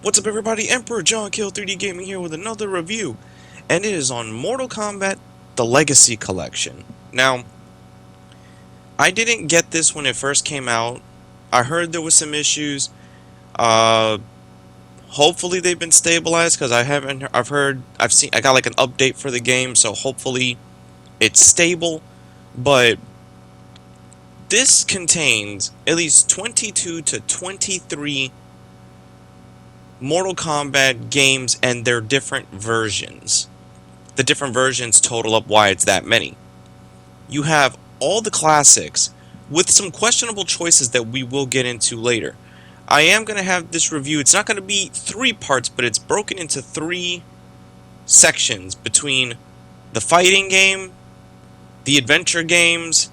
What's up everybody, Emperor John Kill 3D Gaming here with another review, and it is on Mortal Kombat the Legacy Collection. Now, I didn't get this when it first came out. I heard there was some issues. Uh, Hopefully they've been stabilized because I got like an update for the game, so hopefully it's stable. But this contains at least 22 to 23 Mortal Kombat games and their different versions. The different versions total up why it's that many. You have all the classics with some questionable choices that we will get into later. I am going to have this review. It's not going to be 3 parts, but it's broken into 3 sections between the fighting game, the adventure games,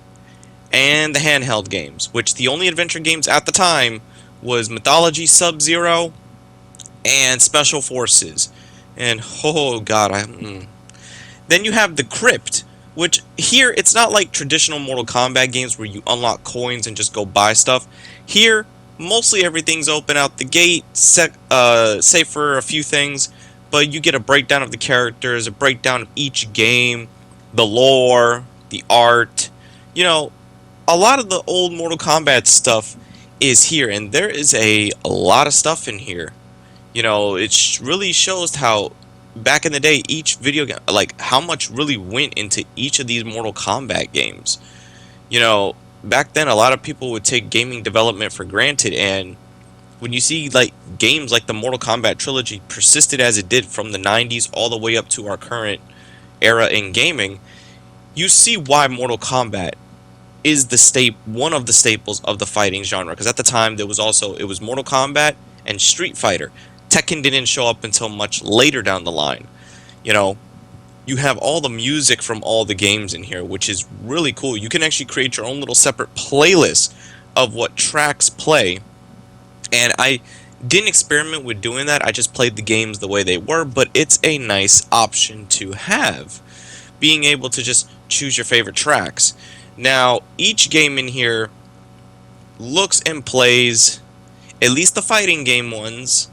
and the handheld games, which the only adventure games at the time was Mythology Sub-Zero and Special Forces. And oh god, Then you have the Crypt, which here it's not like traditional Mortal Kombat games where you unlock coins and just go buy stuff. Here, mostly everything's open out the gate, save for a few things, but you get a breakdown of the characters, a breakdown of each game, the lore, the art. You know, a lot of the old Mortal Kombat stuff is here, and there is a lot of stuff in here. You know, it really shows how back in the day, each video game, like how much really went into each of these Mortal Kombat games. You know, back then a lot of people would take gaming development for granted, and when you see like games like the Mortal Kombat trilogy persisted as it did from the 90s all the way up to our current era in gaming, you see why Mortal Kombat is one of the staples of the fighting genre. Because at the time it was Mortal Kombat and Street Fighter. Tekken didn't show up until much later down the line. You know, you have all the music from all the games in here, which is really cool. You can actually create your own little separate playlist of what tracks play. And I didn't experiment with doing that. I just played the games the way they were, but it's a nice option to have, being able to just choose your favorite tracks. Now, each game in here looks and plays, at least the fighting game ones,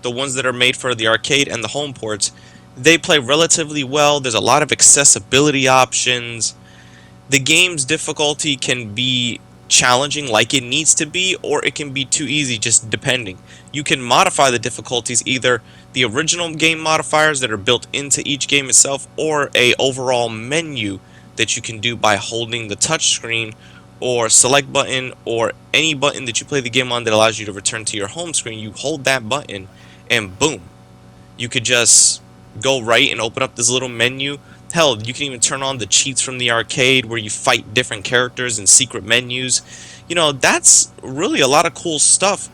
the ones that are made for the arcade and the home ports, they play relatively well. There's a lot of accessibility options. The game's difficulty can be challenging like it needs to be, or it can be too easy, just depending. You can modify the difficulties, either the original game modifiers that are built into each game itself, or a overall menu that you can do by holding the touchscreen or select button, or any button that you play the game on that allows you to return to your home screen. You hold that button and boom, you could just go right and open up this little menu. Hell, you can even turn on the cheats from the arcade where you fight different characters in secret menus. You know, that's really a lot of cool stuff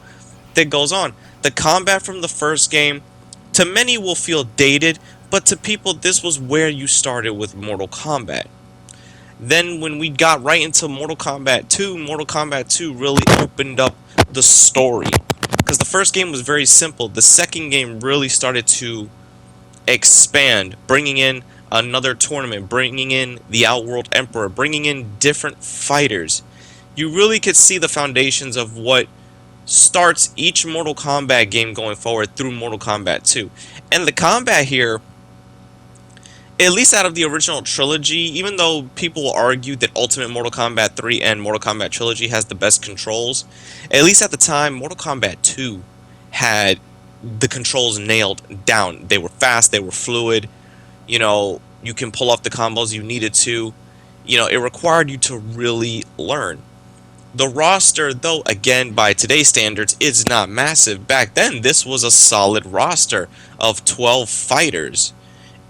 that goes on. The combat from the first game, to many will feel dated, but to people this was where you started with Mortal Kombat. Then when we got right into Mortal Kombat 2 really opened up the story. Because the first game was very simple. The second game really started to expand, bringing in another tournament, bringing in the Outworld Emperor, bringing in different fighters. You really could see the foundations of what starts each Mortal Kombat game going forward through Mortal Kombat 2. And the combat here, at least out of the original trilogy, even though people will argue that Ultimate Mortal Kombat 3 and Mortal Kombat Trilogy has the best controls, at least at the time, Mortal Kombat 2 had the controls nailed down. They were fast, they were fluid, you know, you can pull off the combos you needed to. You know, it required you to really learn. The roster, though, again, by today's standards, is not massive. Back then, this was a solid roster of 12 fighters.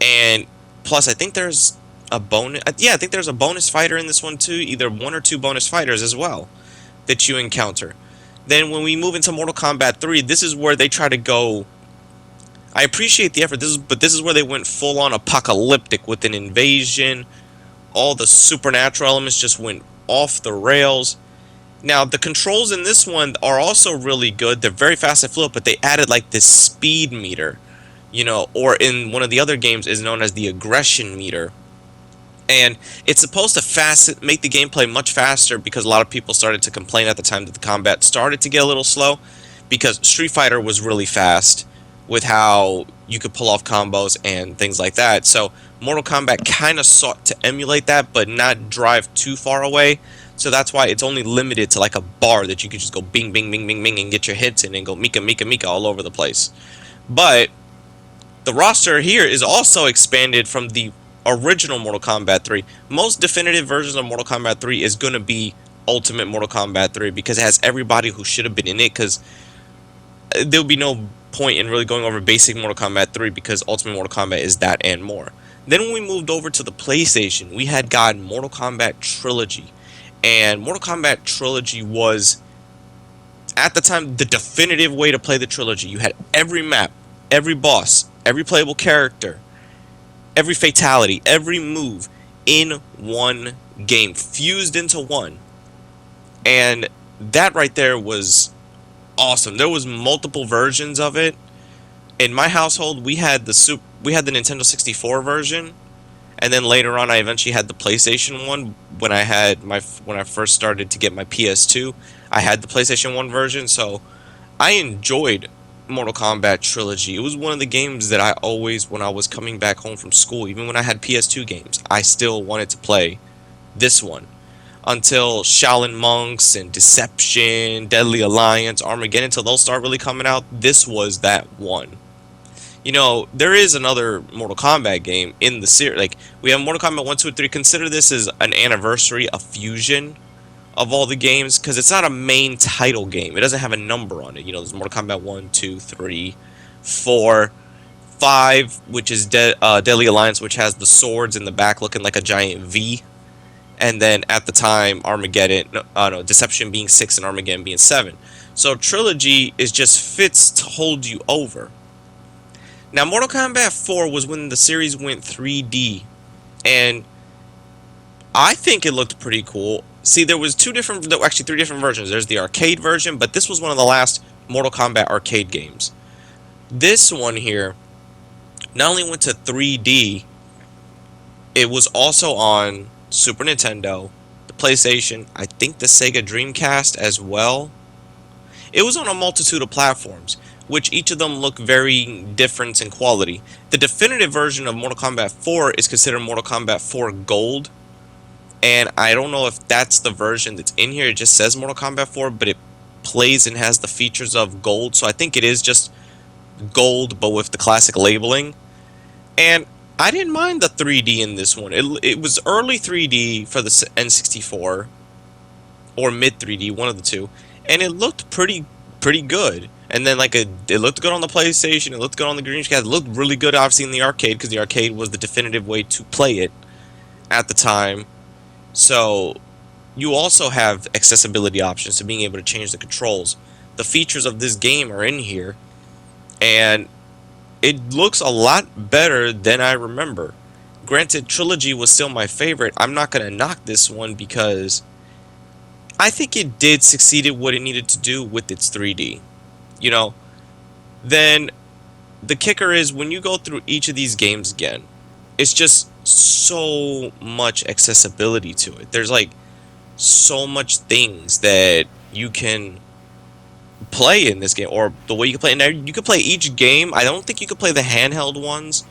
And plus, I think there's a bonus. Yeah, I think there's a bonus fighter in this one too. Either 1 or 2 bonus fighters as well that you encounter. Then when we move into Mortal Kombat 3, this is where they try to go. I appreciate the effort, but this is where they went full-on apocalyptic with an invasion. All the supernatural elements just went off the rails. Now, the controls in this one are also really good. They're very fast and fluid, but they added like this speed meter. You know, or in one of the other games is known as the aggression meter. And it's supposed to make the gameplay much faster, because a lot of people started to complain at the time that the combat started to get a little slow, because Street Fighter was really fast. with how you could pull off combos and things like that. So Mortal Kombat kind of sought to emulate that, but not drive too far away. So that's why it's only limited to like a bar that you could just go bing, bing, bing, bing, bing, and get your hits in and go Mika, Mika, Mika all over the place. But the roster here is also expanded from the original Mortal Kombat 3. Most definitive versions of Mortal Kombat 3 is going to be Ultimate Mortal Kombat 3 because it has everybody who should have been in it, because there'll be no point in really going over basic Mortal Kombat 3 because Ultimate Mortal Kombat is that and more. Then when we moved over to the PlayStation, we had gotten Mortal Kombat Trilogy. And Mortal Kombat Trilogy was, at the time, the definitive way to play the trilogy. You had every map, every boss, every playable character, every fatality, every move in one game, fused into one. And that right there was awesome. There was multiple versions of it. In my household, we had the Nintendo 64 version, and then later on I eventually had the PlayStation 1 when I first started to get my PS2. I had the PlayStation 1 version, so I enjoyed Mortal Kombat Trilogy. It was one of the games that I always, when I was coming back home from school, even when I had PS2 games, I still wanted to play this one. Until Shaolin Monks and Deception, Deadly Alliance, Armageddon, until those start really coming out, this was that one. You know, there is another Mortal Kombat game in the series. Like, we have Mortal Kombat 1, 2, and 3. Consider this as an anniversary, a fusion of all the games, because it's not a main title game. It doesn't have a number on it. You know, there's Mortal Kombat 1, 2, 3, 4, 5, which is Deadly Alliance, which has the swords in the back looking like a giant V. And then at the time, Deception being 6 and Armageddon being 7. So Trilogy is just fits to hold you over. Now, Mortal Kombat 4 was when the series went 3D, and I think it looked pretty cool. See, there was three different versions. There's the arcade version, but this was one of the last Mortal Kombat arcade games. This one here not only went to 3D, it was also on Super Nintendo, the PlayStation, I think the Sega Dreamcast as well. It was on a multitude of platforms, which each of them look very different in quality. The definitive version of Mortal Kombat 4 is considered Mortal Kombat 4 Gold, and I don't know if that's the version that's in here. It just says Mortal Kombat 4, but it plays and has the features of Gold, so I think it is just Gold, but with the classic labeling. And I didn't mind the 3D in this one. It was early 3D for the N64, or mid 3D, one of the two, and it looked pretty good. And then it looked good on the PlayStation, it looked good on the Dreamcast, it looked really good obviously in the arcade, because the arcade was the definitive way to play it at the time. So you also have accessibility options to being able to change the controls. The features of this game are in here, and it looks a lot better than I remember. Granted, Trilogy was still my favorite. I'm not going to knock this one because I think it did succeed at what it needed to do with its 3D. You know, then the kicker is when you go through each of these games again, it's just so much accessibility to it. There's like so much things that you can play in this game, or the way you can play. Now you could play each game. I don't think you could play the handheld ones.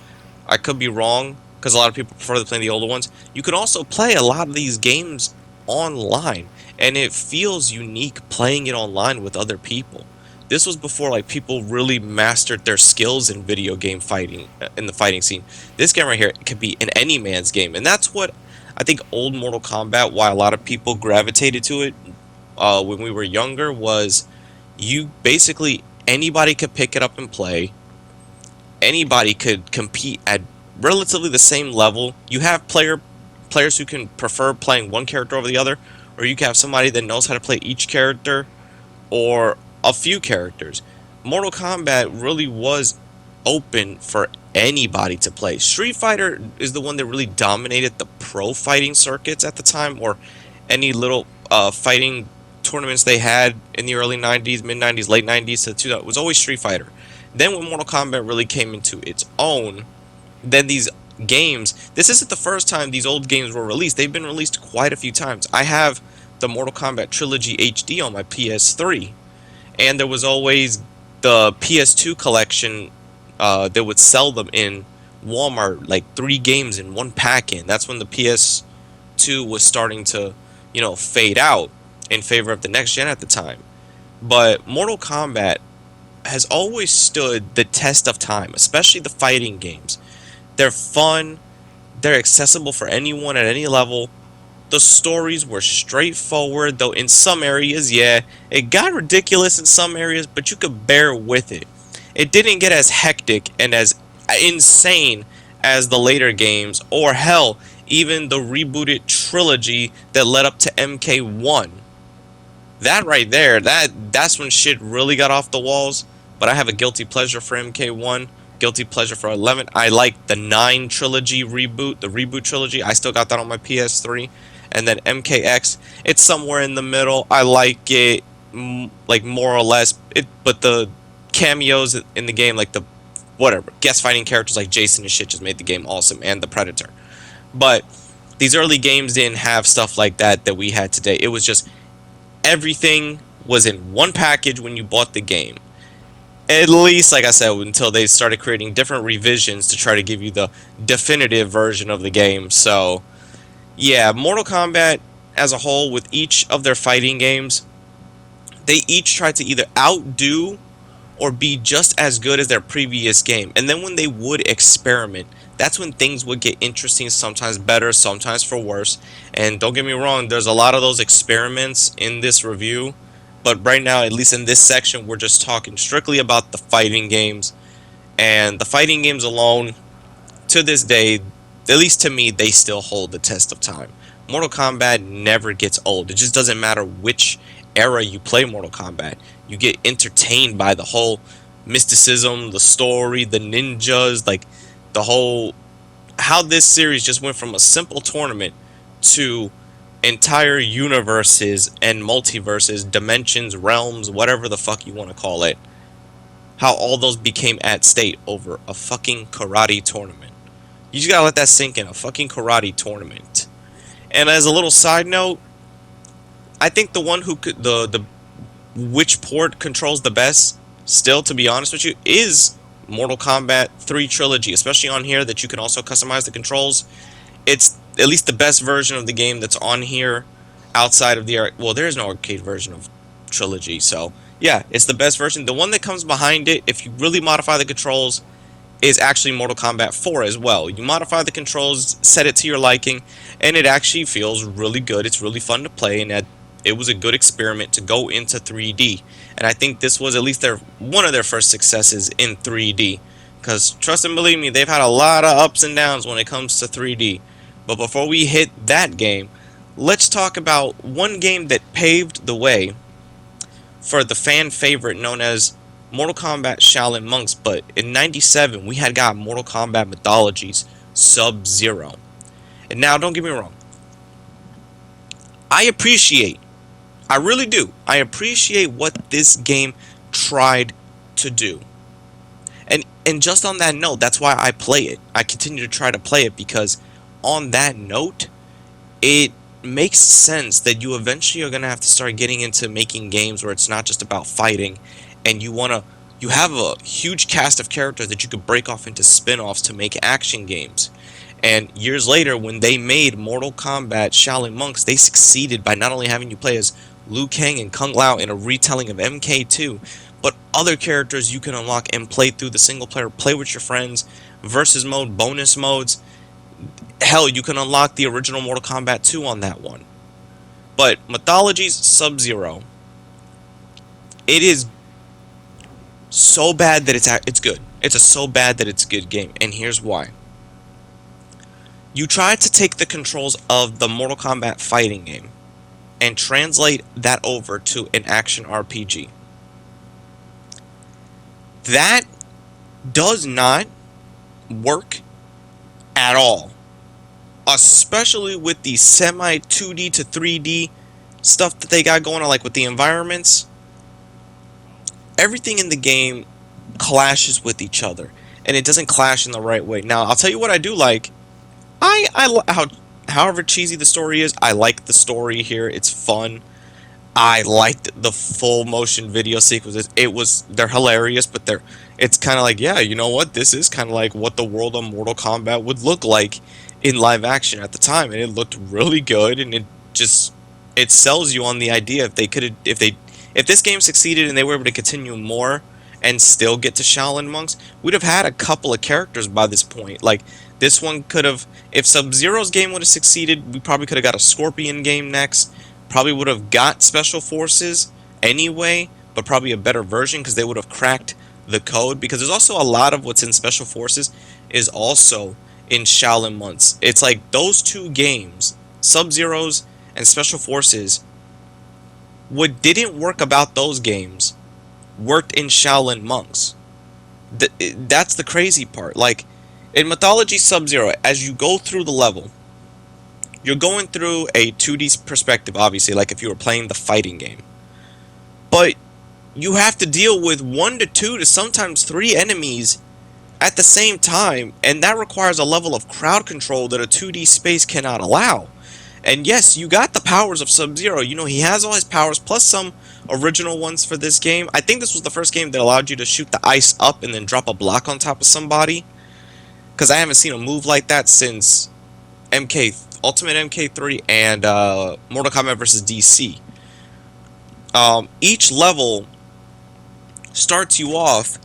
I could be wrong, because a lot of people prefer to play the older ones. You could also play a lot of these games online, and it feels unique playing it online with other people. This was before like people really mastered their skills in video game fighting, in the fighting scene. This game right here, it could be in any man's game, and that's what I think old Mortal Kombat, why a lot of people gravitated to it when we were younger, was you basically, anybody could pick it up and play. Anybody could compete at relatively the same level. You have players who can prefer playing one character over the other, or you can have somebody that knows how to play each character, or a few characters. Mortal Kombat really was open for anybody to play. Street Fighter is the one that really dominated the pro fighting circuits at the time, or any little fighting tournaments they had in the early 90s, mid 90s, late 90s to 2000. It was always Street Fighter. Then when Mortal Kombat really came into its own, then these games, this isn't the first time these old games were released. They've been released quite a few times. I have the Mortal Kombat Trilogy HD on my PS3, and there was always the PS2 collection they would sell them in Walmart, like 3 games in one pack-in. That's when the PS2 was starting to, fade out in favor of the next gen at the time. But Mortal Kombat has always stood the test of time, especially the fighting games. They're fun, they're accessible for anyone at any level. The stories were straightforward, though in some areas, yeah, it got ridiculous in some areas, but you could bear with it. It didn't get as hectic and as insane as the later games, or hell, even the rebooted trilogy that led up to MK1. That right there, that's when shit really got off the walls. But I have a guilty pleasure for MK1, guilty pleasure for 11. I like the 9 trilogy reboot, the reboot trilogy. I still got that on my PS3. And then MKX, it's somewhere in the middle. I like it, like more or less. But the cameos in the game, like the whatever guest fighting characters like Jason and shit, just made the game awesome, and the Predator. But these early games didn't have stuff like that we had today. It was just everything was in one package when you bought the game. At least, like I said, until they started creating different revisions to try to give you the definitive version of the game. So, yeah, Mortal Kombat as a whole, with each of their fighting games, they each tried to either outdo or be just as good as their previous game. And then when they would experiment, that's when things would get interesting, sometimes better, sometimes for worse. And don't get me wrong, there's a lot of those experiments in this review. But right now, at least in this section, we're just talking strictly about the fighting games. And the fighting games alone, to this day, at least to me, they still hold the test of time. Mortal Kombat never gets old. It just doesn't matter which era you play Mortal Kombat. You get entertained by the whole mysticism, the story, the ninjas, like the whole... how this series just went from a simple tournament to entire universes and multiverses, dimensions, realms, whatever the fuck you want to call it. How all those became at stake over a fucking karate tournament. You just gotta let that sink in. A fucking karate tournament. And as a little side note, I think the one who could the which port controls the best, still, to be honest with you, is Mortal Kombat 3 trilogy, especially on here that you can also customize the controls. It's at least the best version of the game that's on here outside of the... well, there is no arcade version of trilogy, so yeah, it's the best version. The one that comes behind it, if you really modify the controls, is actually Mortal Kombat 4 as well. You modify the controls, set it to your liking, and it actually feels really good. It's really fun to play, and it was a good experiment to go into 3D. And I think this was at least one of their first successes in 3D. Because, trust and believe me, they've had a lot of ups and downs when it comes to 3D. But before we hit that game, let's talk about one game that paved the way for the fan favorite known as Mortal Kombat Shaolin Monks. But in '97, we had got Mortal Kombat Mythologies Sub-Zero. And now, don't get me wrong, I really do, I appreciate what this game tried to do. And just on that note, that's why I play it. I continue to try to play it because on that note, it makes sense that you eventually are going to have to start getting into making games where it's not just about fighting, and you have a huge cast of characters that you could break off into spin-offs to make action games. And years later, when they made Mortal Kombat Shaolin Monks, they succeeded by not only having you play as Liu Kang and Kung Lao in a retelling of MK2, but other characters you can unlock and play through the single player, play with your friends, versus mode, bonus modes. Hell, you can unlock the original Mortal Kombat 2 on that one. But Mythologies Sub-Zero, it is so bad that it's good. It's a so bad that it's a good game, and here's why. You try to take the controls of the Mortal Kombat fighting game and translate that over to an action RPG. That does not work at all. Especially with the semi 2D to 3D stuff that they got going on, like with the environments. Everything in the game clashes with each other, and it doesn't clash in the right way. Now, I'll tell you what I do like. However cheesy the story is, I like the story here. It's fun. I liked the full motion video sequences. They're hilarious, but it's kind of like, yeah, you know what? This is kind of like what the world of Mortal Kombat would look like in live action at the time, and it looked really good, and it sells you on the idea if this game succeeded and they were able to continue more and still get to Shaolin monks, we'd have had a couple of characters by this point. Like this one could have, if Sub-Zero's game would have succeeded, we probably could have got a Scorpion game next. Probably would have got Special Forces anyway, but probably a better version because they would have cracked the code, because there's also a lot of what's in Special Forces is also in Shaolin monks. It's like those two games, Sub-Zero's and Special Forces, what didn't work about those games worked in Shaolin monks. That's the crazy part. Like in Mythology Sub-Zero, as you go through the level, you're going through a 2D perspective, obviously, like if you were playing the fighting game. But you have to deal with 1 to 2 to sometimes 3 enemies at the same time, and that requires a level of crowd control that a 2D space cannot allow. And yes, you got the powers of Sub-Zero. You know, he has all his powers, plus some original ones for this game. I think this was the first game that allowed you to shoot the ice up and then drop a block on top of somebody, because I haven't seen a move like that since Ultimate MK3 and Mortal Kombat vs. DC. Each level starts you off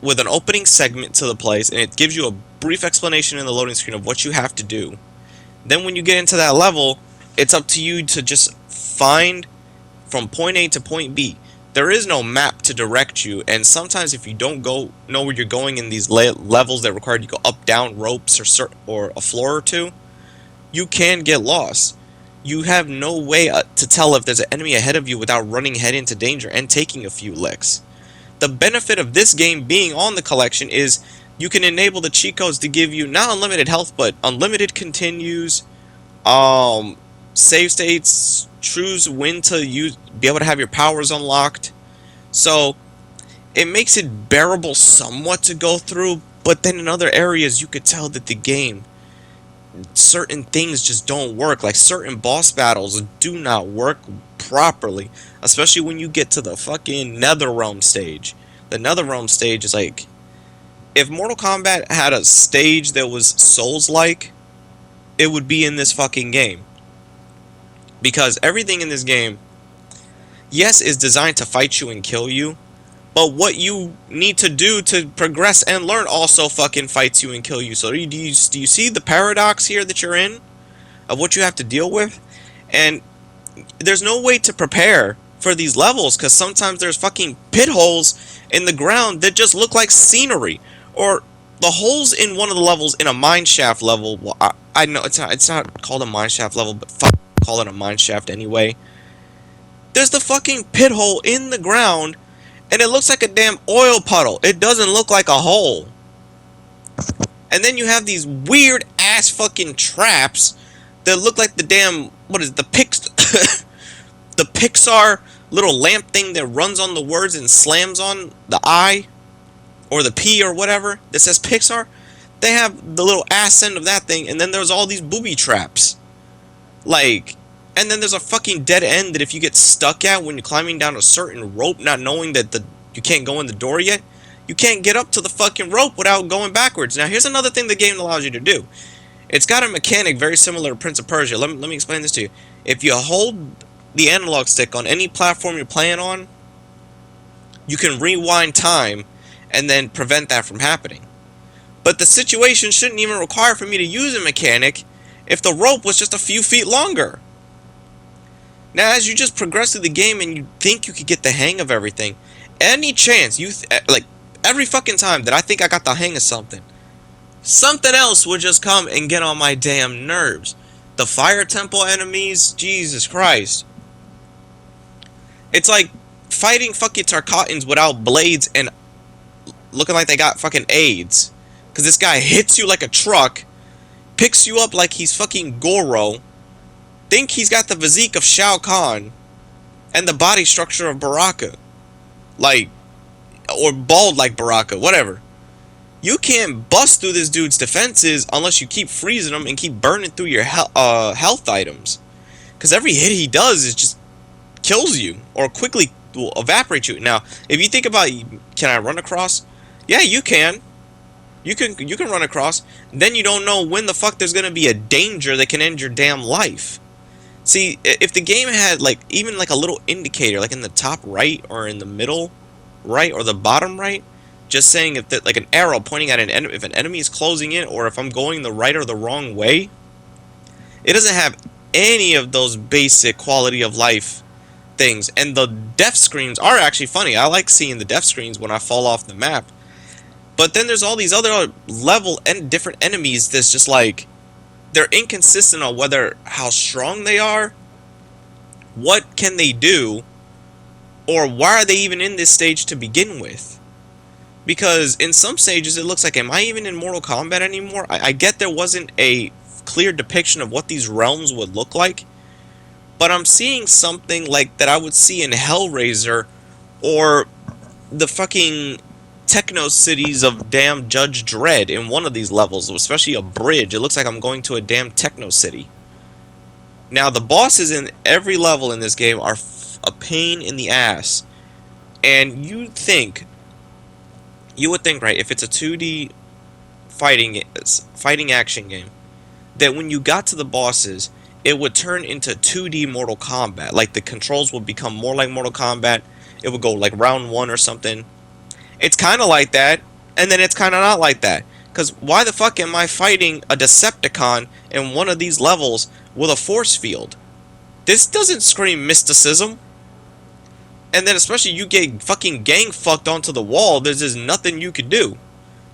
with an opening segment to the place, and it gives you a brief explanation in the loading screen of what you have to do. Then when you get into that level, it's up to you to just find from point A to point B. There is no map to direct you, and sometimes if you don't know where you're going in these levels that require you to go up, down ropes or a floor or two, you can get lost. You have no way to tell if there's an enemy ahead of you without running head into danger and taking a few licks. The benefit of this game being on the collection is you can enable the cheat codes to give you not unlimited health, but unlimited continues, save states, choose when to be able to have your powers unlocked. So it makes it bearable somewhat to go through, but then in other areas you could tell that the game, certain things just don't work. Like certain boss battles do not work properly, especially when you get to the fucking Netherrealm stage. The Netherrealm stage is like, if Mortal Kombat had a stage that was Souls-like, it would be in this fucking game. Because everything in this game, yes, is designed to fight you and kill you, but what you need to do to progress and learn also fucking fights you and kill you. So do you see the paradox here that you're in of what you have to deal with? And there's no way to prepare for these levels, because sometimes there's fucking pit holes in the ground that just look like scenery. Or the holes in one of the levels in a mineshaft level. Well, I know it's not called a mineshaft level, but fuck, call it a mineshaft anyway. There's the fucking pit hole in the ground, and it looks like a damn oil puddle. It doesn't look like a hole. And then you have these weird ass fucking traps that look like the damn, what is it, the Pixar little lamp thing that runs on the words and slams on the I or the P or whatever that says Pixar. They have the little ass end of that thing, and then there's all these booby traps. Like, and then there's a fucking dead end that if you get stuck at when you're climbing down a certain rope, not knowing that you can't go in the door yet, you can't get up to the fucking rope without going backwards. Now, here's another thing the game allows you to do. It's got a mechanic very similar to Prince of Persia. Let me explain this to you. If you hold the analog stick on any platform you're playing on, you can rewind time and then prevent that from happening. But the situation shouldn't even require for me to use a mechanic if the rope was just a few feet longer. Now, as you just progress through the game and you think you could get the hang of everything, any chance like every fucking time that I think I got the hang of something else would just come and get on my damn nerves. The fire temple enemies, Jesus Christ. It's like fighting fucking Tarkatans without blades and looking like they got fucking AIDS. Because this guy hits you like a truck, picks you up like he's fucking Goro, think he's got the physique of Shao Kahn, and the body structure of Baraka. Like, or bald like Baraka, whatever. You can't bust through this dude's defenses unless you keep freezing him and keep burning through your health items. Because every hit he does is just kills you, or quickly will evaporate you. Now, if you think about, can I run across? Yeah, you can. You can run across. Then you don't know when the fuck there's gonna be a danger that can end your damn life. See, if the game had like even like a little indicator, like in the top right or in the middle right or the bottom right, just saying if that like an arrow pointing at an enemy, if an enemy is closing in or if I'm going the right or the wrong way, it doesn't have any of those basic quality of life things. And the death screens are actually funny. I like seeing the death screens when I fall off the map. But then there's all these other level and different enemies that's just like they're inconsistent on whether how strong they are, what can they do, or why are they even in this stage to begin with. Because in some stages it looks like, am I even in Mortal Kombat anymore? I get there wasn't a clear depiction of what these realms would look like, but I'm seeing something like that I would see in Hellraiser or the fucking techno cities of damn Judge Dredd in one of these levels, especially a bridge. It looks like I'm going to a damn techno city. Now, the bosses in every level in this game are a pain in the ass. And you would think, right, if it's a 2D fighting action game, that when you got to the bosses, it would turn into 2D Mortal Kombat. Like, the controls would become more like Mortal Kombat. It would go like round 1 or something. It's kind of like that, and then it's kind of not like that. Because why the fuck am I fighting a Decepticon in one of these levels with a force field? This doesn't scream mysticism. And then especially you get fucking gang fucked onto the wall, there's just nothing you could do.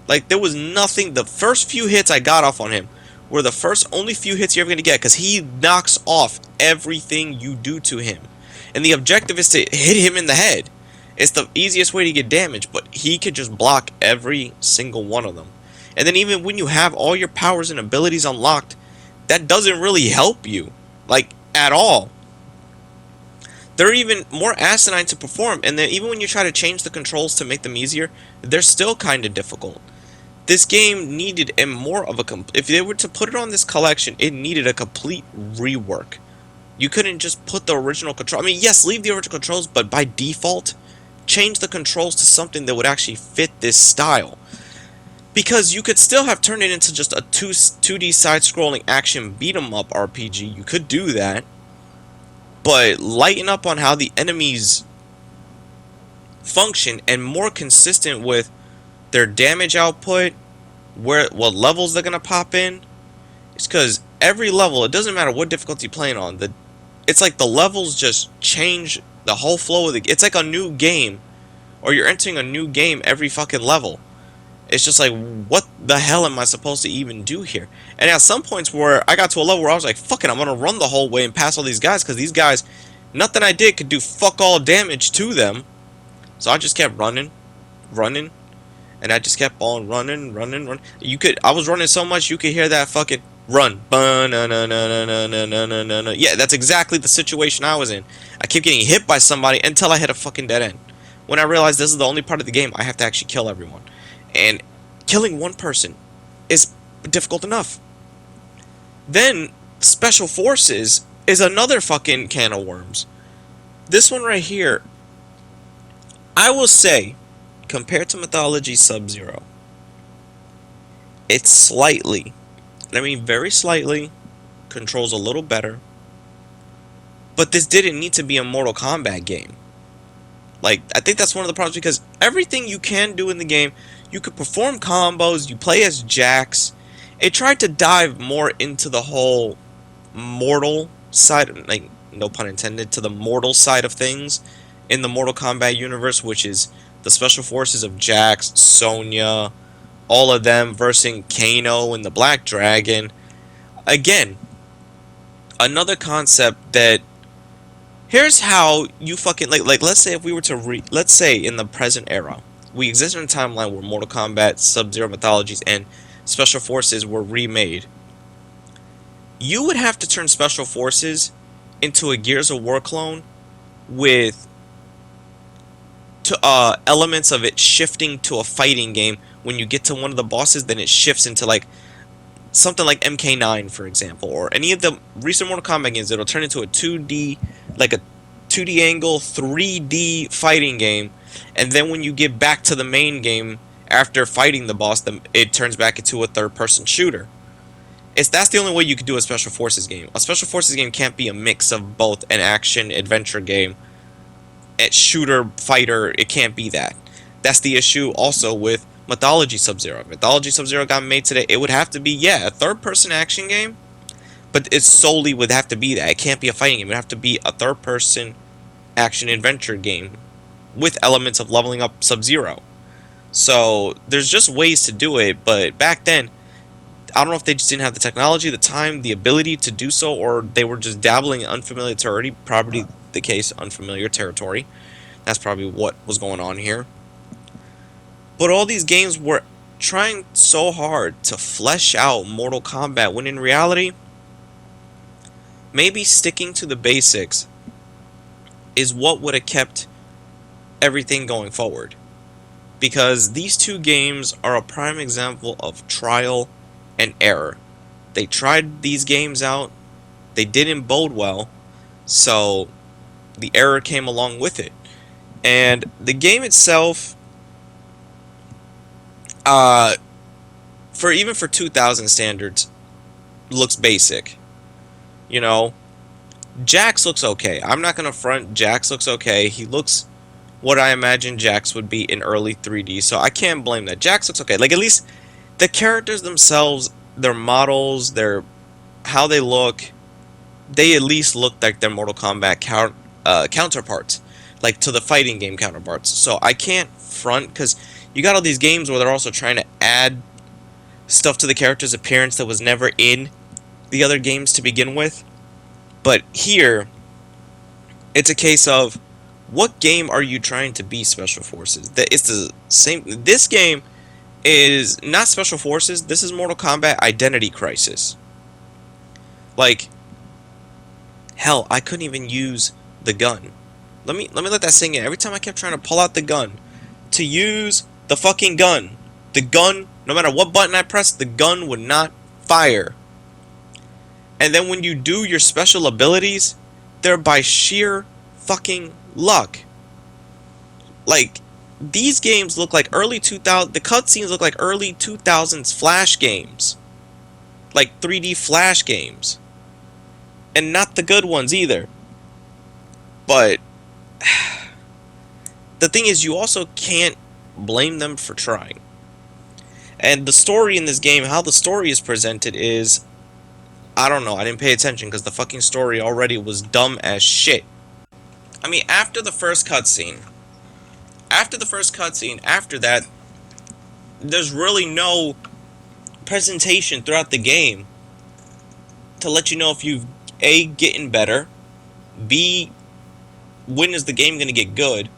Like, there was nothing. The first few hits I got off on him were the only few hits you're ever going to get, because he knocks off everything you do to him. And the objective is to hit him in the head. It's the easiest way to get damage, but he could just block every single one of them. And then even when you have all your powers and abilities unlocked, that doesn't really help you. Like, at all. They're even more asinine to perform, and then even when you try to change the controls to make them easier, they're still kind of difficult. This game needed a more of a... If they were to put it on this collection, it needed a complete rework. You couldn't just put the original control... I mean, yes, leave the original controls, but by default, change the controls to something that would actually fit this style. Because you could still have turned it into just a 2D side-scrolling action beat-em-up RPG. You could do that. But lighten up on how the enemies function and more consistent with their damage output, what levels they're going to pop in. It's because every level, it doesn't matter what difficulty you're playing on, it's like the levels just change the whole flow of the... It's like a new game, or you're entering a new game every fucking level. It's just like, what the hell am I supposed to even do here? And at some points where I got to a level where I was like, fuck it, I'm going to run the whole way and pass all these guys, because these guys, nothing I did could do fuck all damage to them. So I just kept running, and I just kept on running. I was running so much you could hear that fucking run. Yeah, that's exactly the situation I was in. I kept getting hit by somebody until I hit a fucking dead end. When I realized this is the only part of the game I have to actually kill everyone. And killing one person is difficult enough. Then, Special Forces is another fucking can of worms. This one right here, I will say, compared to Mythology Sub-Zero, it's slightly, I mean very slightly, controls a little better. But this didn't need to be a Mortal Kombat game. Like, I think that's one of the problems, because everything you can do in the game, you could perform combos, you play as Jax. It tried to dive more into the whole mortal side, like, no pun intended, to the mortal side of things in the Mortal Kombat universe, which is the special forces of Jax, Sonya, all of them versus Kano and the Black Dragon. Again, another concept that... Here's how you fucking... Like let's say if we were to... Let's say in the present era, we exist in a timeline where Mortal Kombat, Sub-Zero Mythologies, and Special Forces were remade. You would have to turn Special Forces into a Gears of War clone with elements of it shifting to a fighting game. When you get to one of the bosses, then it shifts into like something like MK9, for example, or any of the recent Mortal Kombat games. It'll turn into a 2D, like a 2D angle, 3D fighting game, and then when you get back to the main game, after fighting the boss, it turns back into a third-person shooter. That's the only way you could do a Special Forces game. A Special Forces game can't be a mix of both an action-adventure game, a shooter, fighter. It can't be that. That's the issue also with Mythology Sub-Zero. Mythology Sub-Zero got made today. It would have to be, yeah, a third-person action game, but it solely would have to be that. It can't be a fighting game. It would have to be a third-person action-adventure game with elements of leveling up Sub-Zero. So there's just ways to do it, but back then, I don't know if they just didn't have the technology, the time, the ability to do so, or they were just dabbling in unfamiliar territory. Probably the case, unfamiliar territory. That's probably what was going on here. But all these games were trying so hard to flesh out Mortal Kombat, when in reality, maybe sticking to the basics is what would have kept everything going forward. Because these two games are a prime example of trial and error. They tried these games out, they didn't bode well, so the error came along with it. And the game itself, even for 2000 standards, looks basic. You know, Jax looks okay. I'm not gonna front. Jax looks okay. He looks what I imagine Jax would be in early 3D, so I can't blame that. Jax looks okay. Like, at least the characters themselves, their models, how they look, they at least look like their Mortal Kombat counterparts, like to the fighting game counterparts. So I can't front, because you got all these games where they're also trying to add stuff to the character's appearance that was never in the other games to begin with. But here, it's a case of, what game are you trying to be, Special Forces? It's the same. This game is not Special Forces. This is Mortal Kombat Identity Crisis. Like, hell, I couldn't even use the gun. Let me let that sink in. Every time I kept trying to pull out the gun to use the fucking gun, no matter what button I pressed, the gun would not fire. And then when you do your special abilities, they're by sheer fucking luck. Like, these games look like early 2000s, the cutscenes look like early 2000s Flash games. Like 3D Flash games. And not the good ones either. But the thing is, you also can't blame them for trying. And the story in this game, how the story is presented is, I don't know, I didn't pay attention because the fucking story already was dumb as shit. I mean, after the first cutscene, after that, there's really no presentation throughout the game to let you know if you've A, getting better, B, when is the game going to get good,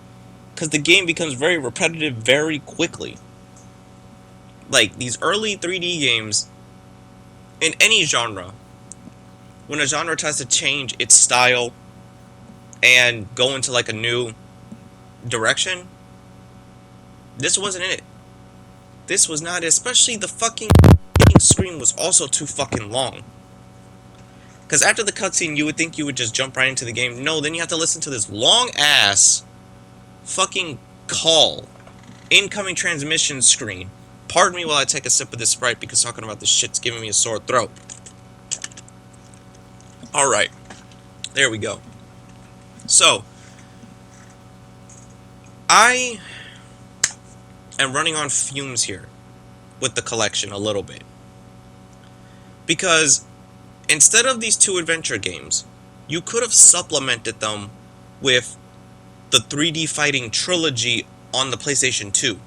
because the game becomes very repetitive very quickly. Like, these early 3D games, in any genre, when a genre tries to change its style and go into like a new direction, this wasn't in it. This was not it. Especially the fucking screen was also too fucking long. Because after the cutscene, you would think you would just jump right into the game. No, then you have to listen to this long-ass fucking call. Incoming transmission screen. Pardon me while I take a sip of this Sprite, because talking about this shit's giving me a sore throat. Alright. There we go. So, I am running on fumes here with the collection a little bit. Because instead of these two adventure games, you could have supplemented them with the 3D fighting trilogy on the PlayStation 2.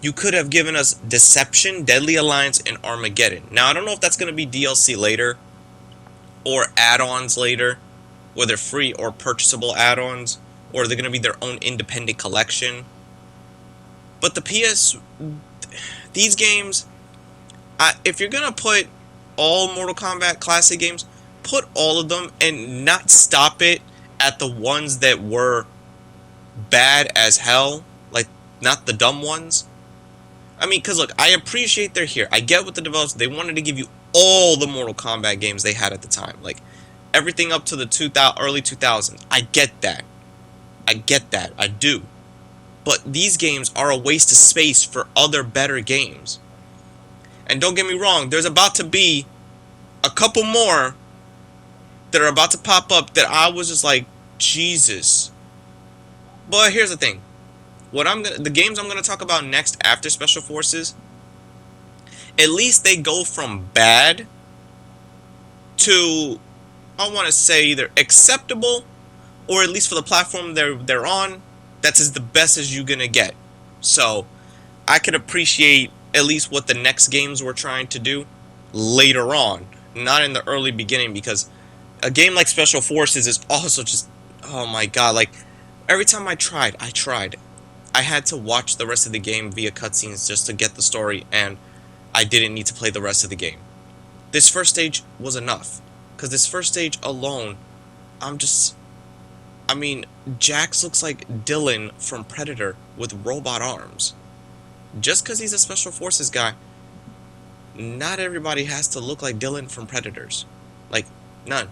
You could have given us Deception, Deadly Alliance, and Armageddon. Now, I don't know if that's going to be DLC later, or add-ons later, whether free or purchasable add-ons, or they're going to be their own independent collection. But these games, if you're going to put all Mortal Kombat Classic games, put all of them and not stop it at the ones that were bad as hell, like, not the dumb ones. I mean, because look, I appreciate they're here. I get what the developers, they wanted to give you all the Mortal Kombat games they had at the time. Like, everything up to the early 2000s. I get that. I do. But these games are a waste of space for other better games. And don't get me wrong, there's about to be a couple more that are about to pop up that I was just like, Jesus. But here's the thing. The games I'm gonna talk about next after Special Forces, at least they go from bad to, I want to say, either acceptable, or at least for the platform they're on, that's as the best as you're gonna get. So I could appreciate at least what the next games were trying to do later on, not in the early beginning, because a game like Special Forces is also just, oh my god, like, every time I tried, I had to watch the rest of the game via cutscenes just to get the story, and I didn't need to play the rest of the game. This first stage was enough, because this first stage alone, I mean, Jax looks like Dylan from Predator with robot arms. Just because he's a Special Forces guy, not everybody has to look like Dylan from Predators. Like, none.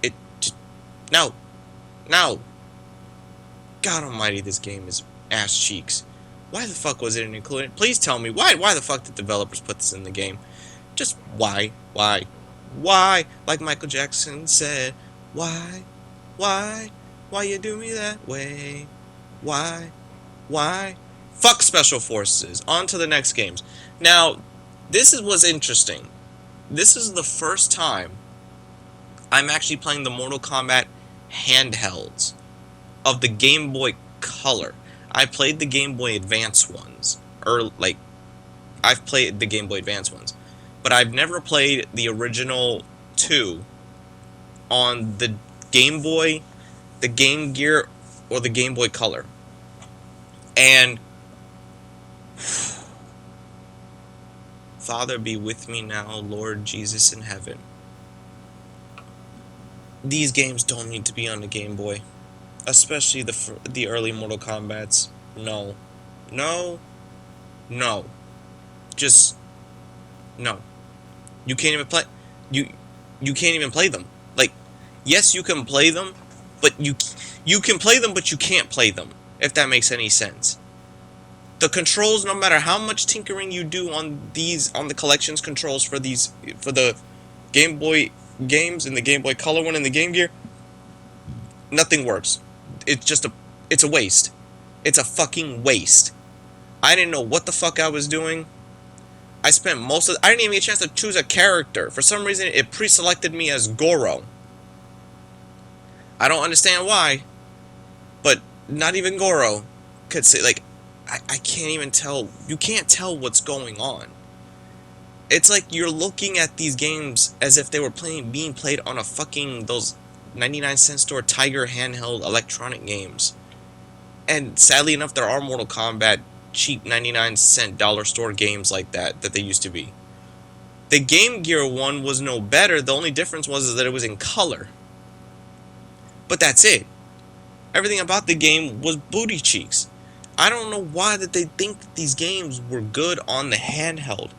It just, no. No. God almighty, this game is ass cheeks. Why the fuck was it included? Please tell me, why the fuck did developers put this in the game? Just why? Why? Like Michael Jackson said, why? Why you do me that way? Why? Fuck Special Forces. On to the next games. Now, what's interesting. This is the first time I'm actually playing the Mortal Kombat handhelds of the Game Boy Color. I played the Game Boy Advance ones, I've played the Game Boy Advance ones, but I've never played the original two on the Game Boy, the Game Gear, or the Game Boy Color. And Father, be with me now, Lord Jesus in heaven. These games don't need to be on the Game Boy. Especially the early Mortal Kombats. No. Just no. You can't even play. You can't even play them. Like, yes, you can play them, but you can play them, but you can't play them. If that makes any sense. The controls, no matter how much tinkering you do on the collections controls for the Game Boy games and the Game Boy Color one and the Game Gear, nothing works. It's a waste. It's a fucking waste. I didn't know what the fuck I was doing. I didn't even get a chance to choose a character. For some reason, it pre-selected me as Goro. I don't understand why, but not even Goro could say, like, I can't even tell. You can't tell what's going on. It's like you're looking at these games as if they were being played on a fucking, those 99-cent store Tiger handheld electronic games. And sadly enough, there are Mortal Kombat cheap 99-cent dollar store games like that they used to be. The Game Gear one was no better. The only difference was that it was in color. But that's it. Everything about the game was booty cheeks. I don't know why that they think that these games were good on the handheld,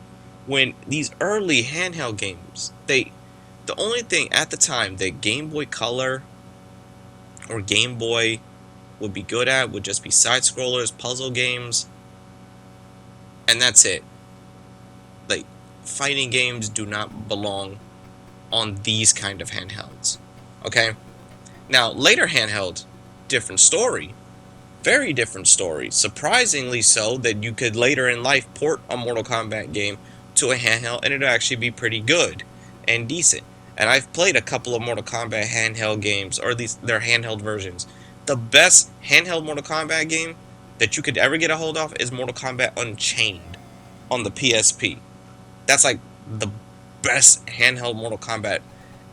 when these early handheld games, the only thing at the time that Game Boy Color or Game Boy would be good at would just be side-scrollers, puzzle games, and that's it. Like, fighting games do not belong on these kind of handhelds. Okay? Now, later handheld, different story. Very different story. Surprisingly so, that you could later in life port a Mortal Kombat game to a handheld and it'll actually be pretty good and decent. And I've played a couple of Mortal Kombat handheld games, or at least their handheld versions. The best handheld Mortal Kombat game that you could ever get a hold of is Mortal Kombat Unchained on the PSP. That's like the best handheld Mortal Kombat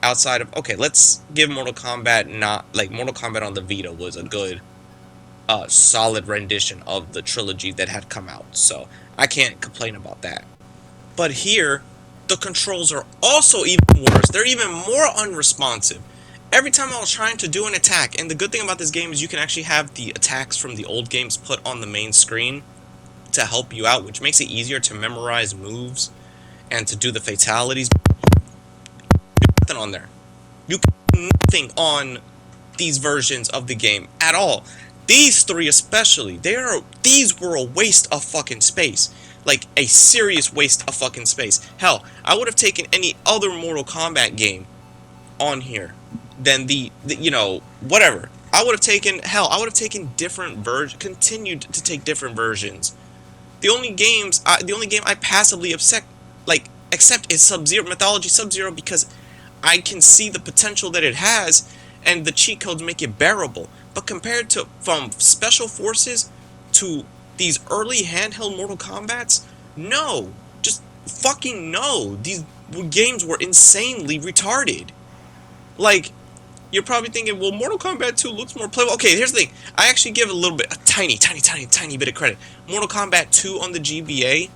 outside of, okay, let's give Mortal Kombat Mortal Kombat on the Vita was a good solid rendition of the trilogy that had come out, so I can't complain about that. But here, the controls are also even worse. They're even more unresponsive. Every time I was trying to do an attack, and the good thing about this game is you can actually have the attacks from the old games put on the main screen to help you out, which makes it easier to memorize moves and to do the fatalities. Nothing on there. You can do nothing on these versions of the game at all. These three especially, these were a waste of fucking space. Like, a serious waste of fucking space. Hell, I would have taken any other Mortal Kombat game on here than you know, whatever. I would have taken, hell, I would have taken different versions, continued to take different versions. The only game I passively accept is Sub-Zero, Mythology Sub-Zero, because I can see the potential that it has, and the cheat codes make it bearable. But compared to, from Special Forces to these early handheld Mortal Kombats, no. Just fucking no. These games were insanely retarded. Like, you're probably thinking, well, Mortal Kombat 2 looks more playable. Okay, here's the thing. I actually give a tiny bit of credit. Mortal Kombat 2 on the GBA,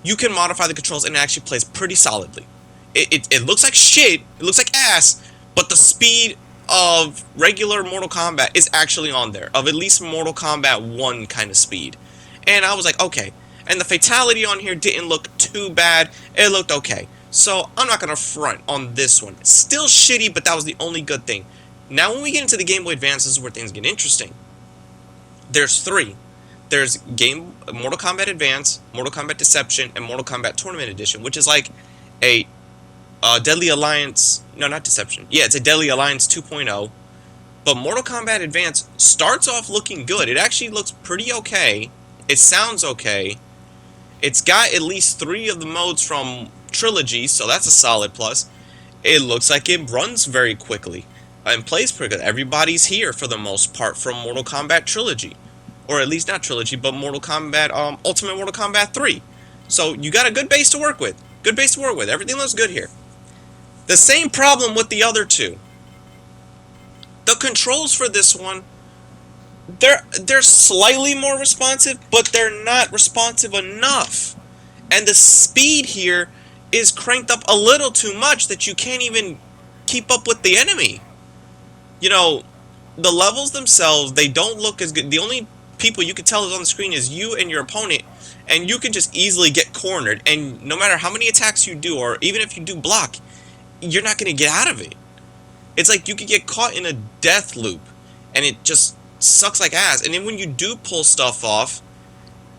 you can modify the controls and it actually plays pretty solidly. It looks like shit, it looks like ass, but the speed of regular Mortal Kombat is actually on there, of at least Mortal Kombat 1 kind of speed. And I was like, okay. And the fatality on here didn't look too bad, it looked okay. So I'm not going to front on this one. Still shitty, but that was the only good thing. Now when we get into the Game Boy Advance, this is where things get interesting. There's three. There's Mortal Kombat Advance, Mortal Kombat Deception, and Mortal Kombat Tournament Edition, which is like a Deadly Alliance... No, not Deception. Yeah, it's a Deadly Alliance 2.0. But Mortal Kombat Advance starts off looking good. It actually looks pretty okay. It sounds okay. It's got at least 3 of the modes from Trilogy, so that's a solid plus. It looks like it runs very quickly and plays pretty good. Everybody's here for the most part from Mortal Kombat Trilogy. Or at least not Trilogy, but Mortal Kombat, Ultimate Mortal Kombat 3. So you got a good base to work with. Good base to work with. Everything looks good here. The same problem with the other two. The controls for this one, they're slightly more responsive, but they're not responsive enough. And the speed here is cranked up a little too much that you can't even keep up with the enemy. You know, the levels themselves, they don't look as good. The only people you can tell is on the screen is you and your opponent, and you can just easily get cornered, and no matter how many attacks you do, or even if you do block, you're not going to get out of it. It's like you could get caught in a death loop, and it just sucks like ass. And then when you do pull stuff off,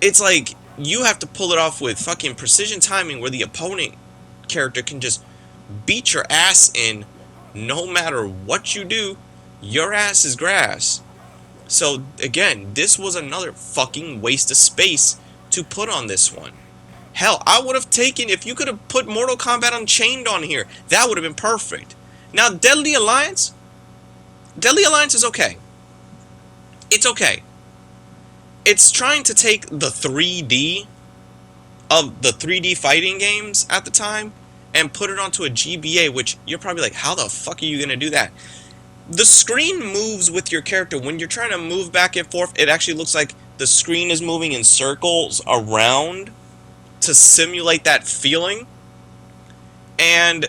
it's like you have to pull it off with fucking precision timing, where the opponent character can just beat your ass in no matter what you do. Your ass is grass. So again, this was another fucking waste of space to put on this one. Hell, I would have taken, if you could have put Mortal Kombat Unchained on here, that would have been perfect. Now, Deadly Alliance is okay. It's okay. It's trying to take the 3D of the 3D fighting games at the time and put it onto a GBA, which you're probably like, how the fuck are you going to do that? The screen moves with your character. When you're trying to move back and forth, it actually looks like the screen is moving in circles around to simulate that feeling. And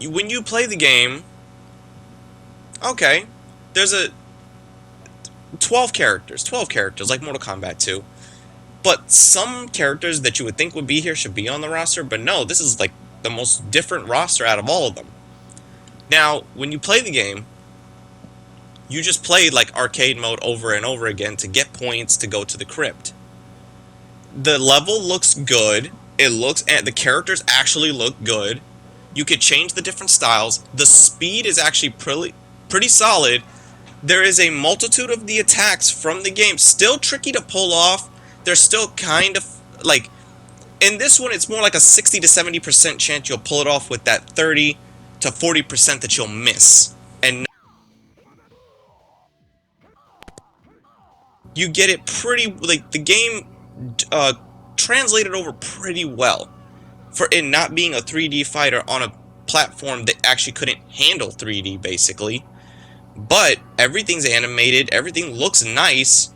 when you play the game, okay, there's a 12 characters like Mortal Kombat 2. But some characters that you would think would be here should be on the roster, but no, this is like the most different roster out of all of them. Now, when you play the game, you just play like arcade mode over and over again to get points to go to the crypt. The level looks good. And the characters actually look good. You could change the different styles. The speed is actually pretty solid. There is a multitude of the attacks from the game. Still tricky to pull off. They're still kind of like, in this one, it's more like a 60 to 70% chance you'll pull it off with that 30 to 40% that you'll miss. And you get it pretty, like, the game translated over pretty well for it not being a 3D fighter on a platform that actually couldn't handle 3D, basically. But everything's animated, everything looks nice,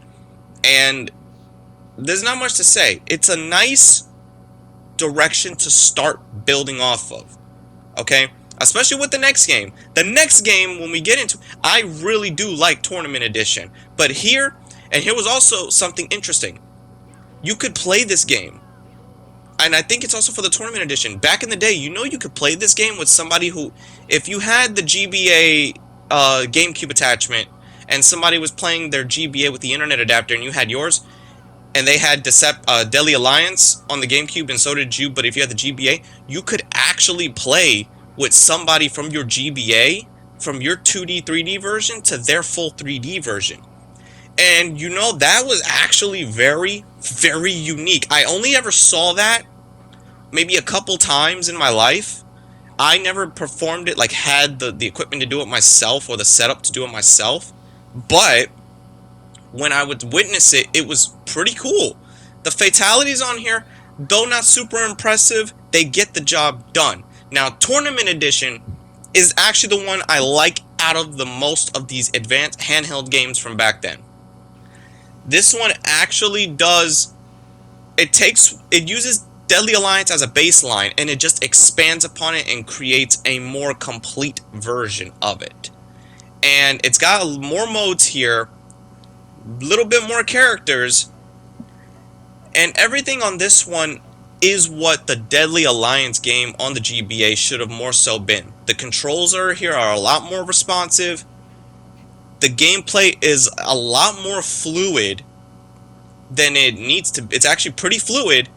and there's not much to say. It's a nice direction to start building off of, okay? Especially with the next game. The next game, when we get into, I really do like Tournament Edition. But here, and here was also something interesting. You could play this game, and I think it's also for the Tournament Edition. Back in the day, you could play this game with somebody who, if you had the GBA GameCube attachment, and somebody was playing their GBA with the internet adapter and you had yours, and they had Deadly Alliance on the GameCube and so did you, but if you had the GBA, you could actually play with somebody from your GBA, from your 2D, 3D version to their full 3D version. And you know, that was actually very, very unique. I only ever saw that maybe a couple times in my life. I never performed it, like had the equipment to do it myself or the setup to do it myself. But when I would witness it, it was pretty cool. The fatalities on here, though not super impressive, they get the job done. Now, Tournament Edition is actually the one I like out of the most of these advanced handheld games from back then. This one actually does, it uses Deadly Alliance as a baseline, and it just expands upon it and creates a more complete version of it. And it's got more modes here, a little bit more characters, and everything on this one is what the Deadly Alliance game on the GBA should have more so been. The controls here are a lot more responsive. The gameplay is a lot more fluid than it needs to. It's actually pretty fluid,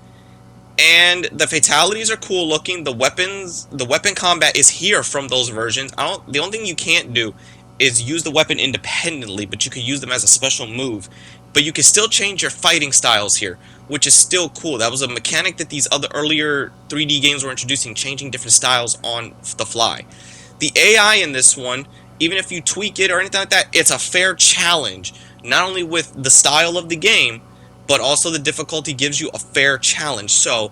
and the fatalities are cool looking. The weapon combat is here from those versions. The only thing you can't do is use the weapon independently, but you could use them as a special move. But you can still change your fighting styles here, which is still cool. That was a mechanic that these other earlier 3D games were introducing, changing different styles on the fly. The AI in this one, even if you tweak it or anything like that, it's a fair challenge. Not only with the style of the game, but also the difficulty gives you a fair challenge. So,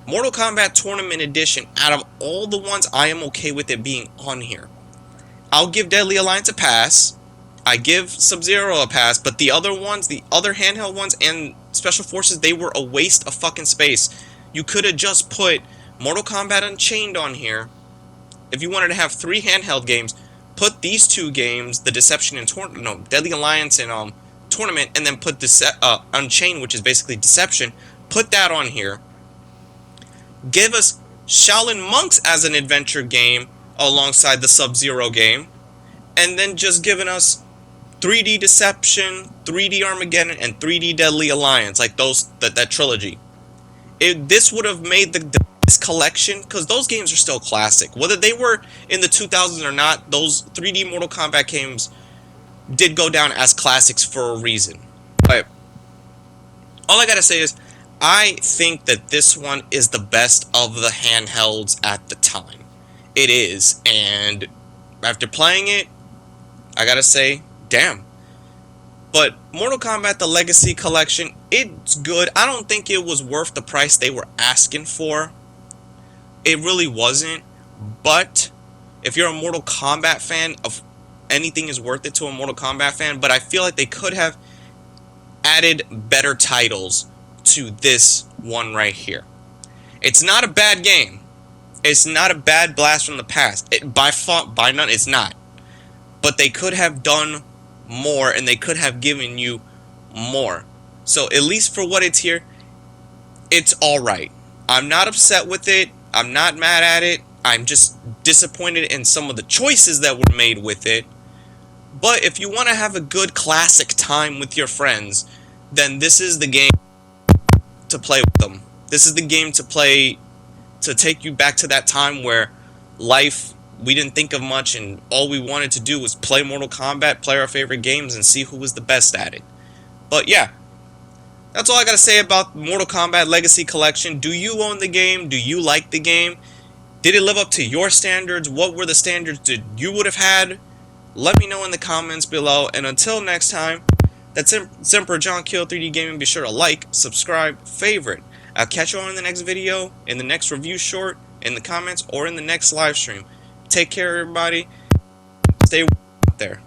Mortal Kombat Tournament Edition, out of all the ones, I am okay with it being on here. I'll give Deadly Alliance a pass. I give Sub-Zero a pass, but the other ones, the other handheld ones and Special Forces, they were a waste of fucking space. You could have just put Mortal Kombat Unchained on here. If you wanted to have 3 handheld games, put these 2 games, the Deception and Deadly Alliance and Tournament, and then put Unchained, which is basically Deception. Put that on here. Give us Shaolin Monks as an adventure game alongside the Sub-Zero game, and then just giving us 3D Deception, 3D Armageddon, and 3D Deadly Alliance, like that trilogy. This would have made this collection, because those games are still classic. Whether they were in the 2000s or not, those 3D Mortal Kombat games did go down as classics for a reason. But all I gotta say is, I think that this one is the best of the handhelds at the time. It is, and after playing it, I gotta say, damn. But Mortal Kombat the Legacy Collection, it's good. I don't think it was worth the price they were asking for. It really wasn't. But if you're a Mortal Kombat fan, of anything is worth it to a Mortal Kombat fan. But I feel like they could have added better titles to this one right here. It's not a bad game. It's not a bad blast from the past. By none, it's not. But they could have done more, and they could have given you more. So at least for what it's here, it's alright. I'm not upset with it. I'm not mad at it. I'm just disappointed in some of the choices that were made with it. But if you want to have a good classic time with your friends, then this is the game to play with them. This is the game to play, to take you back to that time where life, we didn't think of much and all we wanted to do was play Mortal Kombat, play our favorite games, and see who was the best at it. But yeah, that's all I gotta say about Mortal Kombat Legacy Collection. Do you own the game? Do you like the game? Did it live up to your standards? What were the standards that you would have had? Let me know in the comments below. And until next time, that's Emperor John Kill 3D Gaming. Be sure to like, subscribe, favorite. I'll catch you all in the next video, in the next review short, in the comments, or in the next live stream. Take care, everybody. Stay out there.